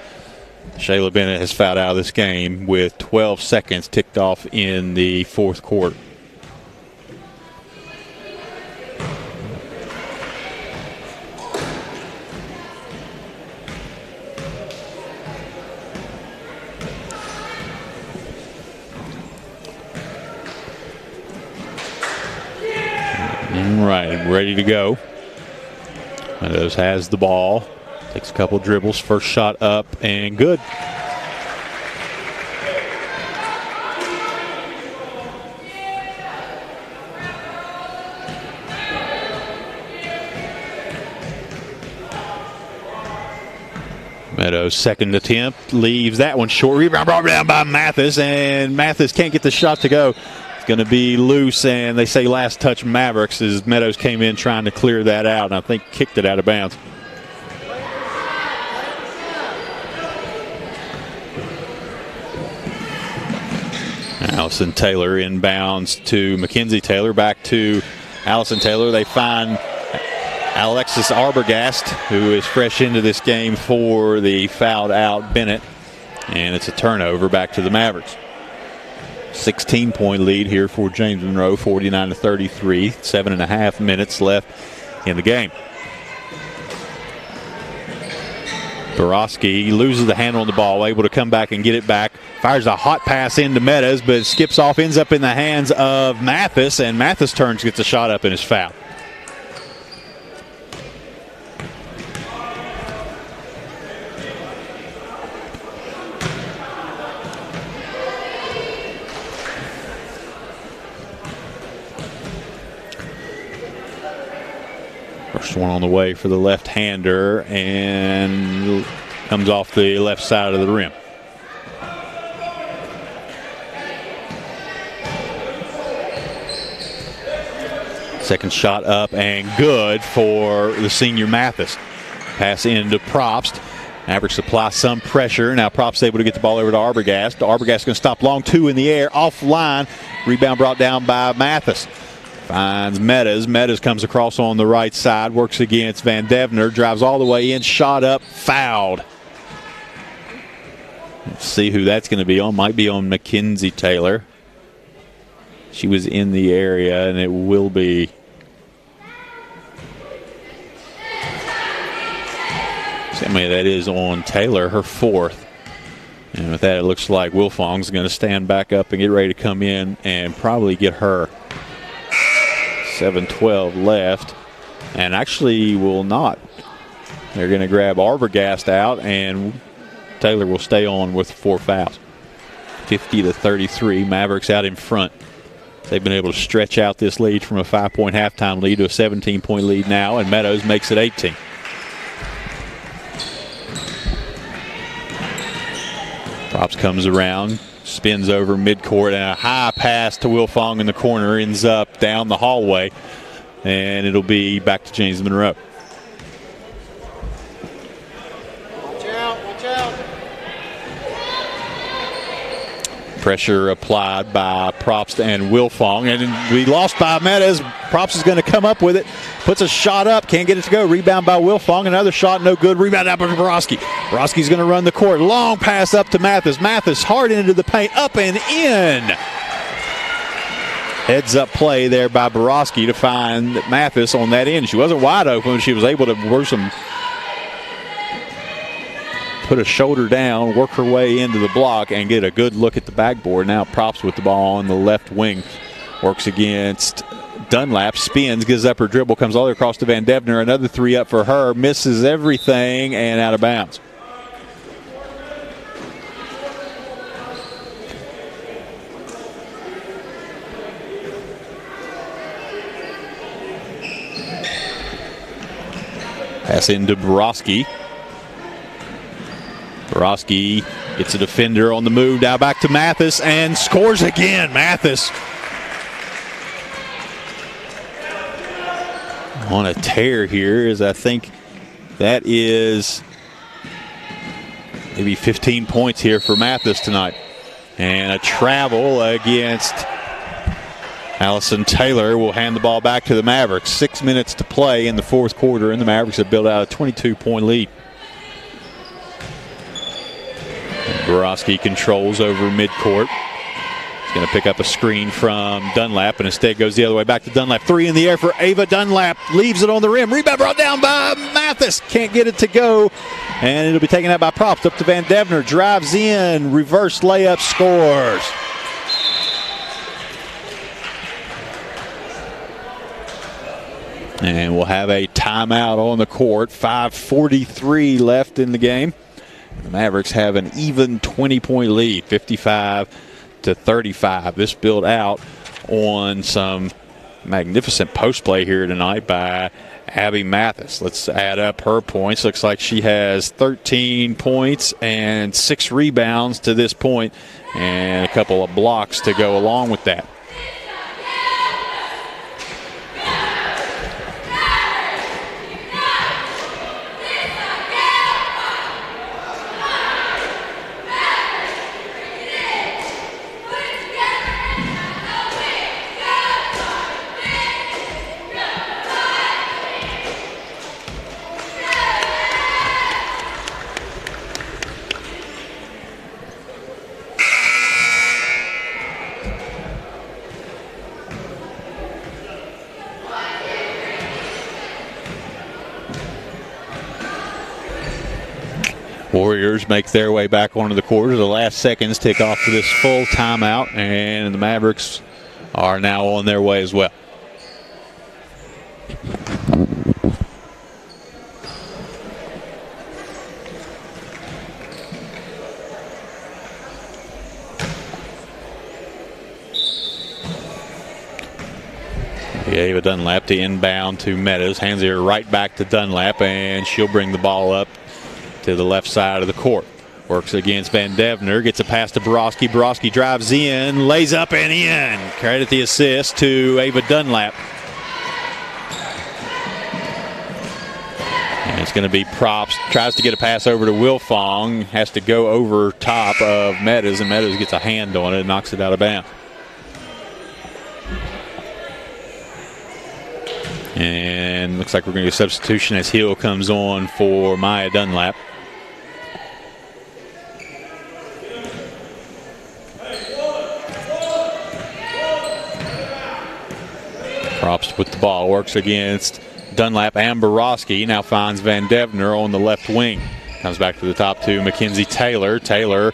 Speaker 1: Shayla Bennett has fouled out of this game with 12 seconds ticked off in the fourth quarter. All right, ready to go. Meadows has the ball. Takes a couple dribbles. First shot up and good. Meadows' second attempt leaves that one short. Rebound brought down by Mathis, and Mathis can't get the shot to go. It's going to be loose, and they say last touch Mavericks as Meadows came in trying to clear that out, and I think kicked it out of bounds. Allison Taylor inbounds to Mackenzie Taylor. Back to Allison Taylor. They find Alexis Arbogast, who is fresh into this game for the fouled out Bennett. And it's a turnover back to the Mavericks. 16-point lead here for James Monroe, 49-33. 7.5 minutes left in the game. Borowski loses the handle on the ball, able to come back and get it back. Fires a hot pass into Meadows, but skips off, ends up in the hands of Mathis, and Mathis turns, gets a shot up, and is fouled. First one on the way for the left-hander, and comes off the left side of the rim. Second shot up and good for the senior Mathis. Pass into Probst. Mavericks apply some pressure. Now Probst able to get the ball over to Arbogast. Arbogast going to stop long, 2 in the air, offline. Rebound brought down by Mathis. Finds Meadows. Meadows comes across on the right side, works against Van Devner, drives all the way in, shot up, fouled. Let's see who that's going to be on. Might be on Mackenzie Taylor. She was in the area, and it will be that is on Taylor, her 4th. And with that, it looks like Wilfong's going to stand back up and get ready to come in and probably get her. 7:12 left, and actually will not. They're going to grab Arbogast out, and Taylor will stay on with 4 fouls. 50-33, Mavericks out in front. They've been able to stretch out this lead from a 5-point halftime lead to a 17-point lead now, and Meadows makes it 18. Probst comes around, spins over midcourt, and a high pass to Wilfong in the corner ends up down the hallway, and it'll be back to James Monroe.
Speaker 2: Watch out, watch out.
Speaker 1: Pressure applied by Probst and Wilfong, and we lost by Meadows. Probst is going to come up with it, puts a shot up, can't get it to go. Rebound by Wilfong, another shot, no good. Rebound out by Borowski. Borowski's going to run the court. Long pass up to Mathis. Mathis hard into the paint, up and in. Heads up play there by Borowski to find Mathis on that end. She wasn't wide open. She was able to put a shoulder down, work her way into the block, and get a good look at the backboard. Now Probst with the ball on the left wing. Works against Dunlap, spins, gives up her dribble, comes all the way across to Van Devner. Another 3 up for her, misses everything, and out of bounds. Pass into Borowski. Borowski gets a defender on the move. Now back to Mathis and scores again. Mathis on a tear here, as I think that is maybe 15 points here for Mathis tonight. And a travel against Allison Taylor will hand the ball back to the Mavericks. 6 minutes to play in the 4th quarter, and the Mavericks have built out a 22-point lead. Borowski controls over midcourt. He's going to pick up a screen from Dunlap, and instead goes the other way back to Dunlap. 3 in the air for Ava Dunlap. Leaves it on the rim. Rebound brought down by Mathis. Can't get it to go, and it'll be taken out by Probst. Up to Van Devner. Drives in. Reverse layup. Scores. And we'll have a timeout on the court. 5:43 left in the game. The Mavericks have an even 20-point lead, 55-35. This built out on some magnificent post play here tonight by Abby Mathis. Let's add up her points. Looks like she has 13 points and 6 rebounds to this point, and a couple of blocks to go along with that. Warriors make their way back onto the court. The last seconds tick off for this full timeout, and the Mavericks are now on their way as well. Ava Dunlap to inbound to Meadows. Hands it right back to Dunlap, and she'll bring the ball up to the left side of the court. Works against Van Devner. Gets a pass to Borowski. Borowski drives in, lays up and in. Credit the assist to Ava Dunlap. And it's going to be props. Tries to get a pass over to Wilfong. Has to go over top of Meadows, and Meadows gets a hand on it and knocks it out of bounds. And looks like we're going to get a substitution as Hill comes on for Maya Dunlap. Props with the ball. Works against Dunlap and Borowski. Now finds Van Devner on the left wing. Comes back to the top to Mackenzie Taylor. Taylor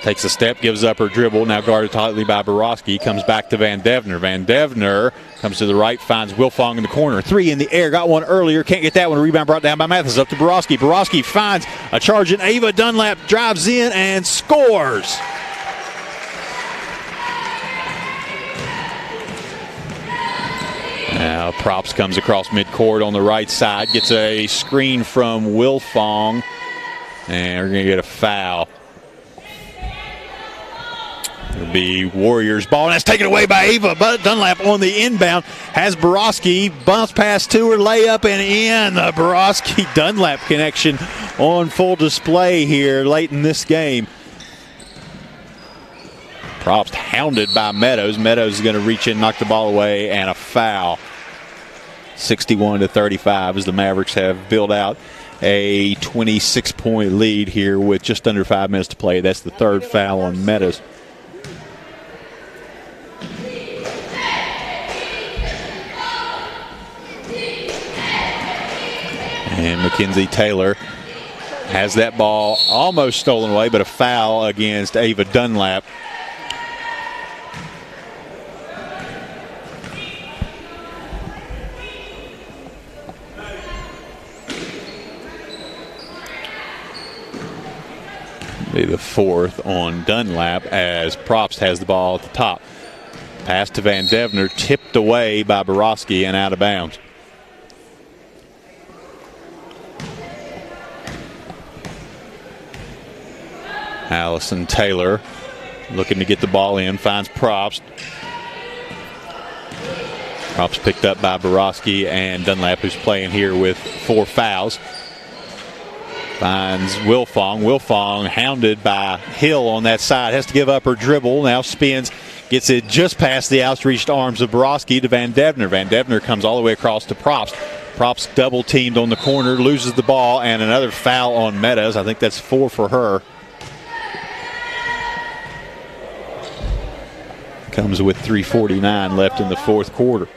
Speaker 1: takes a step, gives up her dribble. Now guarded tightly by Borowski. Comes back to Van Devner. Van Devner comes to the right, finds Wilfong in the corner. Three in the air. Got one earlier. Can't get that one. Rebound brought down by Mathis. Up to Borowski. Borowski finds a charge, and Ava Dunlap drives in and scores. Now Props comes across midcourt on the right side. Gets a screen from Wilfong. And we're going to get a foul. It'll be Warriors ball, and that's taken away by Ava Dunlap on the inbound. Has Borowski bounce pass to her, layup and in. The Borowski-Dunlap connection on full display here late in this game. Props hounded by Meadows. Meadows is going to reach in, knock the ball away, and a foul. 61-35 as the Mavericks have built out a 26-point lead here with just under 5 minutes to play. That's the third foul on Meadows. And Mackenzie Taylor has that ball almost stolen away, but a foul against Ava Dunlap. Be the fourth on Dunlap as Props has the ball at the top. Pass to Van Devner, tipped away by Borowski and out of bounds. Allison Taylor looking to get the ball in, finds Props. Props picked up by Borowski and Dunlap, who's playing here with 4 fouls. Finds Wilfong. Wilfong hounded by Hill on that side. Has to give up her dribble. Now spins. Gets it just past the outstretched arms of Borowski to Van Devner. Van Devner comes all the way across to Props. Props double teamed on the corner. Loses the ball. And another foul on Meadows. I think that's 4 for her. Comes with 3:49 left in the fourth quarter.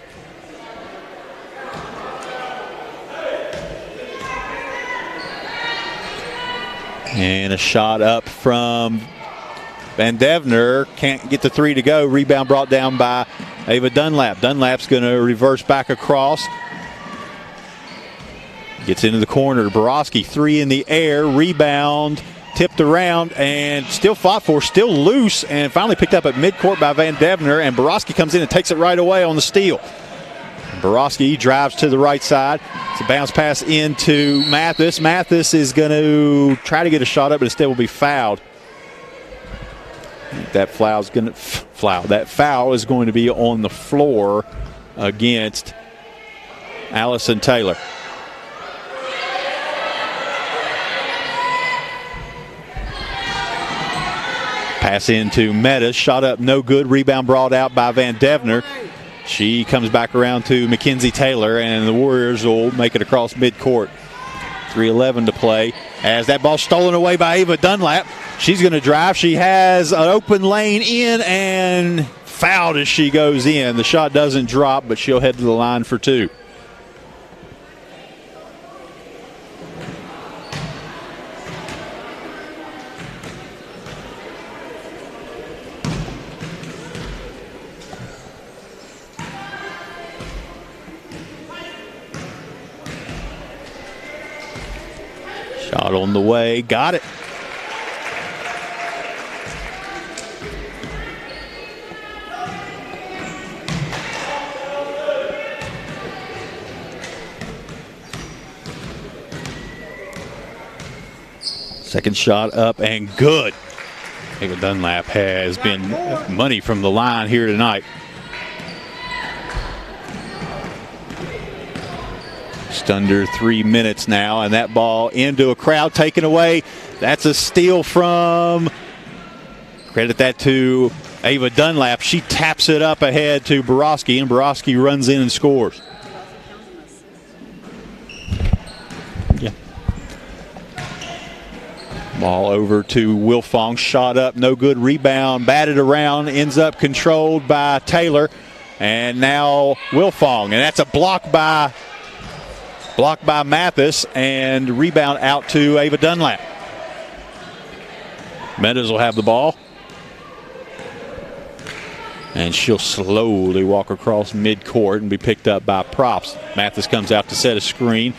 Speaker 1: And a shot up from Van Devner. Can't get the 3 to go. Rebound brought down by Ava Dunlap. Dunlap's going to reverse back across. Gets into the corner. Borowski, 3 in the air. Rebound tipped around and still fought for, still loose, and finally picked up at midcourt by Van Devner. And Borowski comes in and takes it right away on the steal. Borowski drives to the right side. It's a bounce pass into Mathis. Mathis is going to try to get a shot up, but instead will be fouled. That foul is going to be on the floor against Allison Taylor. Pass into Meadows. Shot up, no good. Rebound brought out by Van Devner. She comes back around to Mackenzie Taylor, and the Warriors will make it across midcourt. 3:11 to play as that ball stolen away by Ava Dunlap. She's going to drive. She has an open lane in and fouled as she goes in. The shot doesn't drop, but she'll head to the line for 2. Shot on the way, got it. Second shot up and good. Ava Dunlap has been money from the line here tonight. Just under 3 minutes now, and that ball into a crowd taken away. That's a steal from, credit that to Ava Dunlap. She taps it up ahead to Borowski, and Borowski runs in and scores. Yeah. Ball over to Wilfong, shot up, no good, rebound, batted around, ends up controlled by Taylor, and now Wilfong, and that's a block by Mathis, and rebound out to Ava Dunlap. Meadows will have the ball, and she'll slowly walk across midcourt and be picked up by Props. Mathis comes out to set a screen.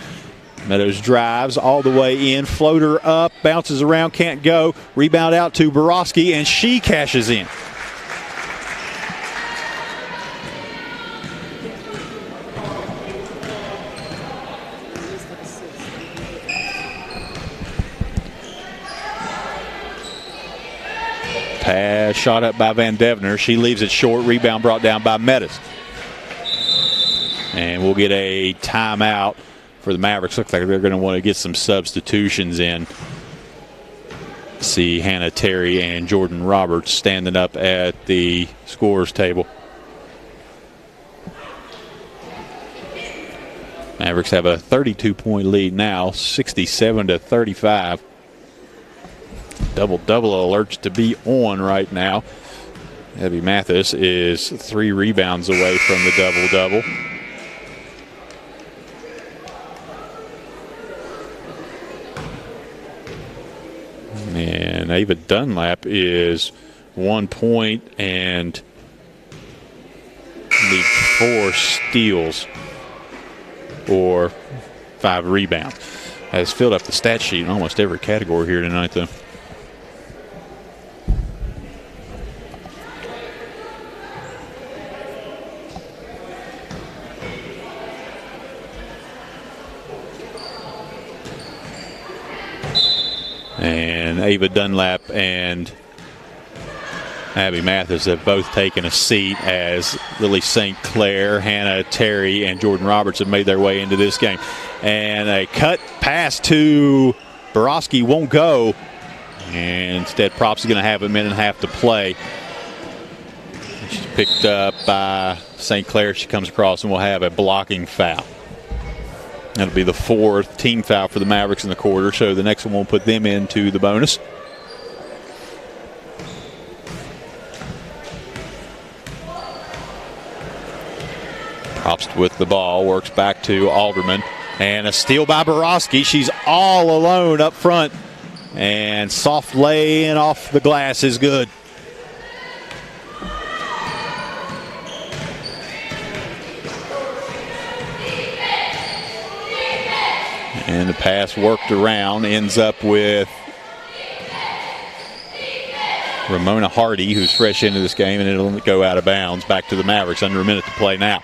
Speaker 1: Meadows drives all the way in, floater up, bounces around, can't go. Rebound out to Borowski, and she cashes in. Pass shot up by Van Devner. She leaves it short. Rebound brought down by Meadows. And we'll get a timeout for the Mavericks. Looks like they're going to want to get some substitutions in. See Hannah Terry and Jordan Roberts standing up at the scorer's table. Mavericks have a 32-point lead now, 67-35. Double alerts to be on right now. Abby Mathis is 3 rebounds away from the double-double. And Ava Dunlap is 1 point and needs 4 steals or 5 rebounds. Has filled up the stat sheet in almost every category here tonight, though. And Ava Dunlap and Abby Mathis have both taken a seat as Lily St. Clair, Hannah Terry, and Jordan Roberts have made their way into this game. And a cut pass to Borowski won't go. And instead, Props is going to have a minute and a half to play. She's picked up by St. Clair. She comes across and will have a blocking foul. That'll be the 4th team foul for the Mavericks in the quarter, so the next one won't put them into the bonus. Props with the ball, works back to Alderman, and a steal by Borowski. She's all alone up front, and soft laying off the glass is good. And the pass worked around, ends up with Ramona Hardy, who's fresh into this game, and it'll go out of bounds back to the Mavericks. Under a minute to play now.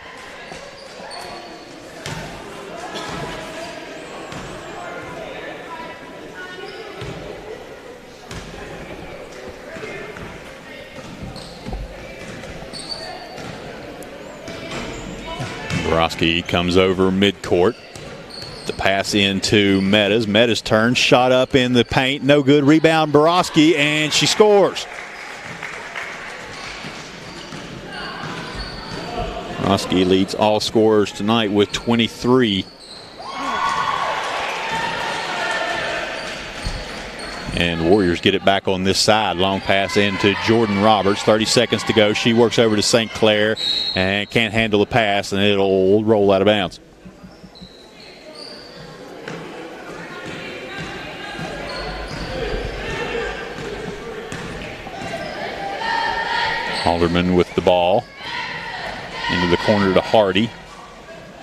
Speaker 1: Borowski comes over midcourt. The pass into Meadows. Meadows turns, shot up in the paint, no good. Rebound Borowski, and she scores. Borowski leads all scorers tonight with 23. And Warriors get it back on this side. Long pass into Jordan Roberts. 30 seconds to go. She works over to St. Clair and can't handle the pass, and it'll roll out of bounds. Alderman with the ball into the corner to Hardy.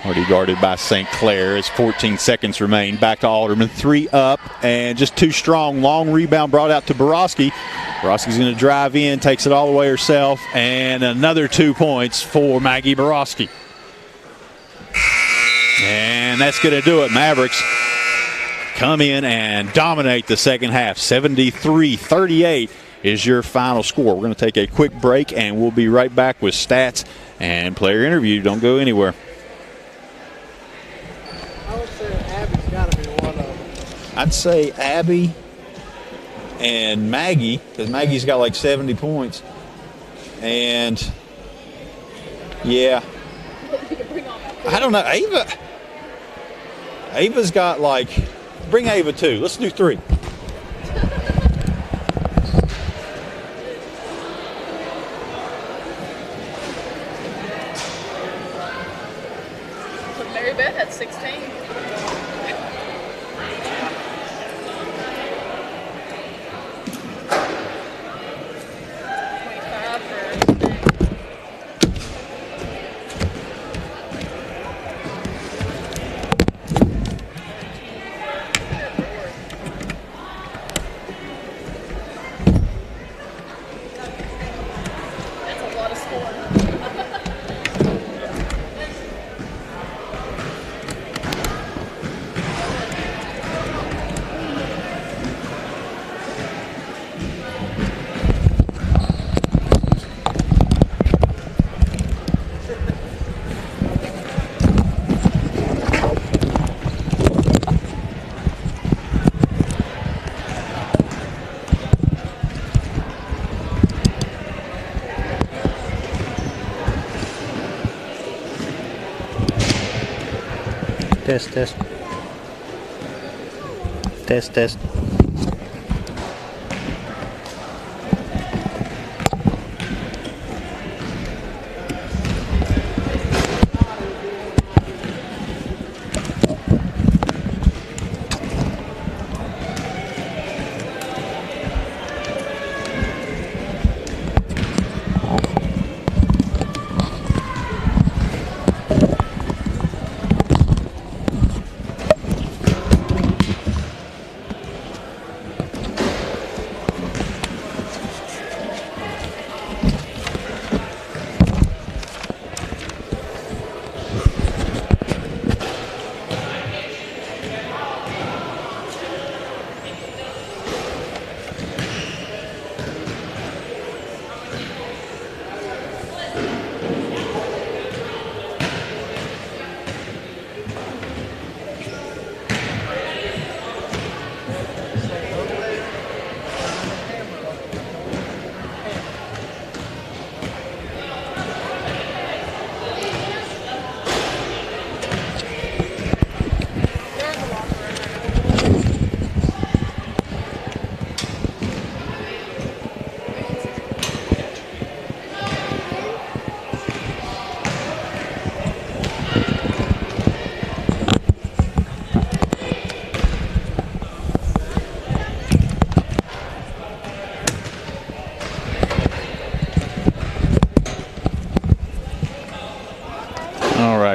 Speaker 1: Already guarded by St. Clair as 14 seconds remain. Back to Alderman. 3 up and just too strong. Long rebound brought out to Borowski. Borowski's going to drive in, takes it all the way herself, and another 2 points for Maggie Borowski. And that's going to do it. Mavericks come in and dominate the second half. 73-38 is your final score. We're going to take a quick break, and we'll be right back with stats and player interview. Don't go anywhere.
Speaker 2: I would say Abby's got to be one of them.
Speaker 1: I'd say Abby and Maggie, because Maggie's got like 70 points. And, yeah. I don't know. Ava's got like, bring Ava too. Let's do 3.
Speaker 3: Mary Beth had 16.
Speaker 2: Test. Test.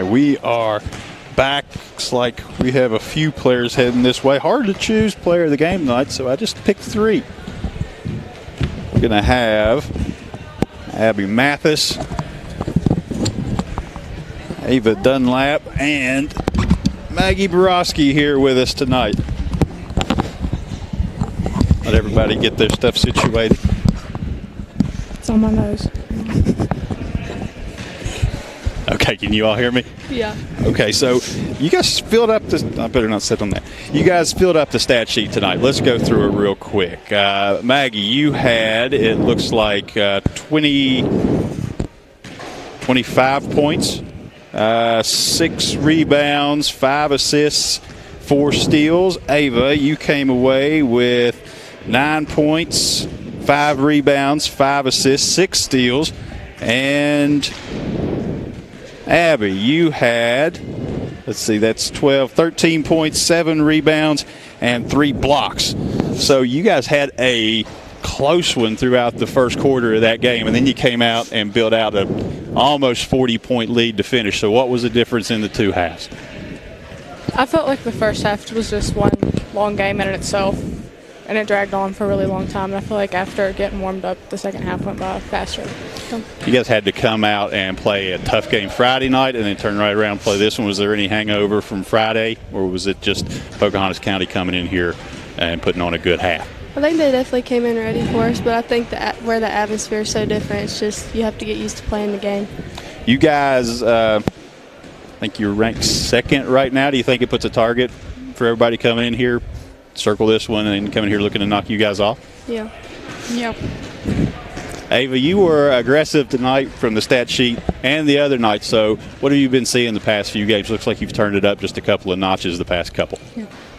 Speaker 1: We are back. Looks like we have a few players heading this way. Hard to choose player of the game tonight, so I just picked 3. We're going to have Abby Mathis, Ava Dunlap, and Maggie Borowski here with us tonight. Let everybody get their stuff situated.
Speaker 4: It's on my nose.
Speaker 1: Okay, can you all hear me?
Speaker 4: Yeah.
Speaker 1: Okay, so you guys filled up the. I better not sit on that. You guys filled up the stat sheet tonight. Let's go through it real quick. Maggie, you had, it looks like 25 points, 6 rebounds, 5 assists, 4 steals. Ava, you came away with 9 points, 5 rebounds, 5 assists, 6 steals, and Abby, you had, let's see, that's 12, 13 points, 7 rebounds, and 3 blocks. So you guys had a close one throughout the first quarter of that game, and then you came out and built out a almost 40-point lead to finish. So what was the difference in the two halves?
Speaker 4: I felt like the first half was just one long game in itself, and it dragged on for a really long time. And I feel like after getting warmed up, the second half went by faster. So.
Speaker 1: You guys had to come out and play a tough game Friday night and then turn right around and play this one. Was there any hangover from Friday, or was it just Pocahontas County coming in here and putting on a good half?
Speaker 3: I think they definitely came in ready for us, but I think that where the atmosphere is so different, it's just you have to get used to playing the game.
Speaker 1: You guys, I think you're ranked second right now. Do you think it puts a target for everybody coming in here, circle this one, and coming here looking to knock you guys off?
Speaker 3: Yeah.
Speaker 4: Yeah.
Speaker 1: Ava, you were aggressive tonight from the stat sheet and the other night. So what have you been seeing the past few games? Looks like you've turned it up just a couple of notches the past couple.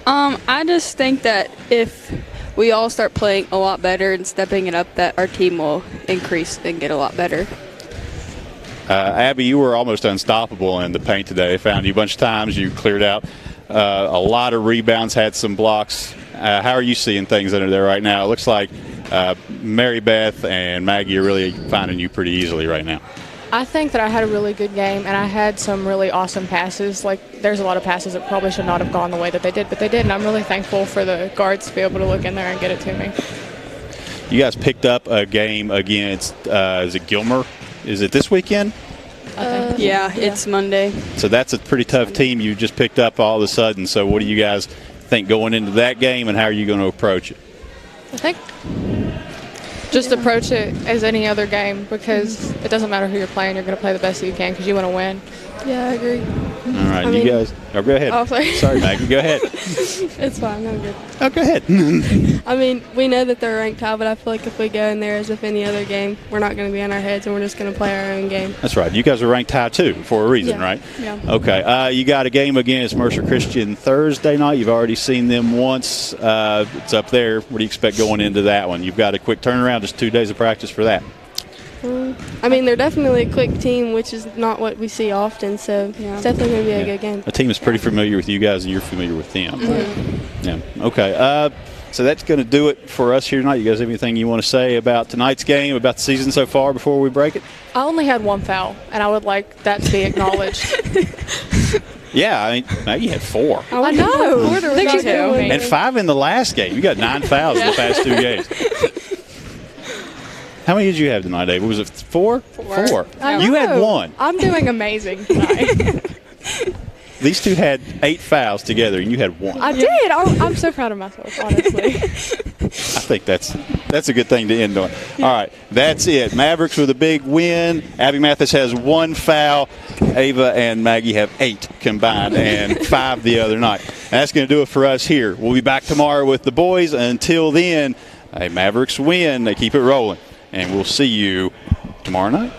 Speaker 5: I just think that if we all start playing a lot better and stepping it up, that our team will increase and get a lot better.
Speaker 1: Abby, you were almost unstoppable in the paint today. I found you a bunch of times. You cleared out a lot of rebounds, had some blocks. How are you seeing things under there right now? It looks like Mary Beth and Maggie are really finding you pretty easily right now.
Speaker 4: I think that I had a really good game, and I had some really awesome passes. Like, there's a lot of passes that probably should not have gone the way that they did, but they did, and I'm really thankful for the guards to be able to look in there and get it to me.
Speaker 1: You guys picked up a game against, is it Gilmer? Is it this weekend?
Speaker 5: Yeah, it's Monday.
Speaker 1: So that's a pretty tough team you just picked up all of a sudden. So what do you guys think going into that game, and how are you going to approach it?
Speaker 4: I think just approach it as any other game, because it doesn't matter who you're playing. You're going to play the best that you can because you want to win.
Speaker 3: Yeah, I agree.
Speaker 1: All right, you guys. Oh, go ahead.
Speaker 3: Oh, sorry.
Speaker 1: Sorry, Maggie. Go ahead.
Speaker 3: It's fine. I'm good.
Speaker 1: Oh, go ahead.
Speaker 3: I mean, we know that they're ranked high, but I feel like if we go in there as if any other game, we're not going to be on our heads, and we're just going to play our own game.
Speaker 1: That's right. You guys are ranked high, too, for a reason,
Speaker 3: Yeah.
Speaker 1: right?
Speaker 3: Yeah.
Speaker 1: Okay. You got a game against Mercer Christian Thursday night. You've already seen them once. It's up there. What do you expect going into that one? You've got a quick turnaround, just 2 days of practice for that.
Speaker 3: I mean, they're definitely a quick team, which is not what we see often, so it's definitely going to be a good game.
Speaker 1: A team is pretty familiar with you guys, and you're familiar with them. Yeah. Okay. So that's going to do it for us here tonight. You guys have anything you want to say about tonight's game, about the season so far before we break it?
Speaker 4: I only had one foul, and I would like that to be acknowledged.
Speaker 1: Yeah, I mean, Maggie had 4.
Speaker 4: I know.
Speaker 3: I
Speaker 4: think she's doing
Speaker 1: And 5 in the last game. You got 9 fouls in the past 2 games. How many did you have tonight, Dave? Was it 4? 4. You had 1.
Speaker 4: I'm doing amazing tonight.
Speaker 1: These two had 8 fouls together, and you had 1.
Speaker 4: I did. I'm so proud of myself, honestly.
Speaker 1: I think that's a good thing to end on. All right, that's it. Mavericks with a big win. Abby Mathis has 1 foul. Ava and Maggie have 8 combined and 5 the other night. And that's going to do it for us here. We'll be back tomorrow with the boys. Until then, Mavericks win. They keep it rolling. And we'll see you tomorrow night.